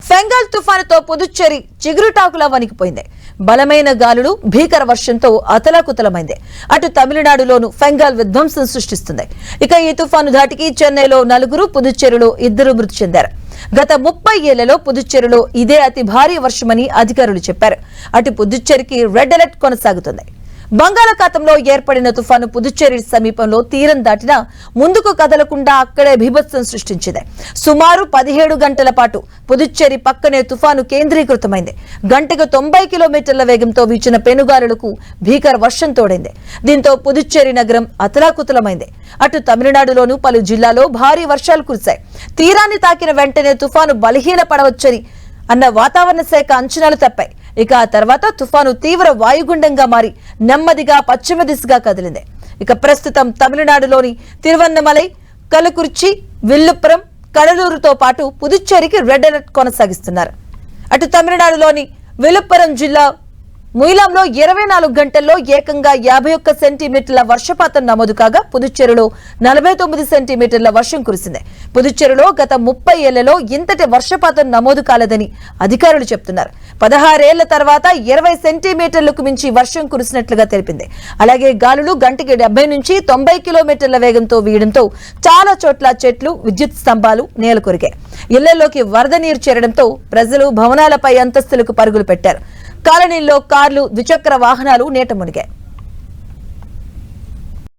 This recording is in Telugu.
ఫెంగల్ తుఫానుతో పుదుచ్చేరి చిగురుటాకులా వణికిపోయింది. బలమైన గాలులు, భీకర వర్షంతో అతలాకుతలమైంది. అటు తమిళనాడులోనూ ఫెంగల్ విధ్వంసం సృష్టిస్తుంది. ఇక ఈ తుఫాను ధాటికి చెన్నైలో 4, పుదుచ్చేరిలో 2 మృతి చెందారు. గత 30 ఏళ్లలో పుదుచ్చేరిలో ఇదే అతి భారీ వర్షమని అధికారులు చెప్పారు. అటు పుదుచ్చేరికి రెడ్ అలర్ట్ కొనసాగుతుంది. బంగాళాఖాతంలో ఏర్పడిన తుఫాను పుదుచ్చేరి సమీపంలో తీరం దాటినా ముందుకు కదలకుండా అక్కడే బీభత్సం సృష్టించింది. సుమారు 17 గంటల పాటు పుదుచ్చేరి పక్కనే తుఫాను కేంద్రీకృతమైంది. గంటకు 90 కిలోమీటర్ల వేగంతో వీచిన పెనుగాలులకు భీకర వర్షం తోడైంది. దీంతో పుదుచ్చేరి నగరం అతలాకుతలమైంది. అటు తమిళనాడులోనూ పలు జిల్లాల్లో భారీ వర్షాలు కురిశాయి. తీరాన్ని తాకిన వెంటనే తుఫాను బలహీనపడవచ్చని అన్న వాతావరణ శాఖ అంచనాలు తప్పాయి. ఇక ఆ తర్వాత తుఫాను తీవ్ర వాయుగుండంగా మారి నెమ్మదిగా పశ్చిమ దిశగా కదిలింది. ఇక ప్రస్తుతం తమిళనాడులోని తిరువన్నమలై, కలకుర్చి, విల్లుపురం, కడలూరుతో పాటు పుదుచ్చేరికి రెడ్ అలర్ట్ కొనసాగిస్తున్నారు. అటు తమిళనాడులోని విల్లుపురం జిల్లా ముయిలాంలో 24 గంటల్లో ఏకంగా 51 సెంటీమీటర్ల వర్షపాతం నమోదు కాగా పుదుచ్చేరిలో 49 సెంటీమీటర్ల వర్షం కురిసింది. పుదుచ్చేరిలో గత 30 ఏళ్లలో ఇంతటి వర్షపాతం నమోదు కాలేదని అధికారులు చెబుతున్నారు. 16 ఏళ్ల తర్వాత 20 సెంటీమీటర్లకు మించి వర్షం కురిసినట్లుగా తెలిపింది. అలాగే గాలులు గంటకి 70 నుంచి 90 కిలోమీటర్ల వేగంతో వీయడంతో చాలా చోట్ల చెట్లు, విద్యుత్ స్తంభాలు నేలకొరిగాయి. ఇళ్లలోకి వరద నీరు చేరడంతో ప్రజలు భవనాలపై అంతస్తులకు పరుగులు పెట్టారు. కాలనీల్లో కార్లు, ద్విచక్ర వాహనాలు నీట మునిగాయి.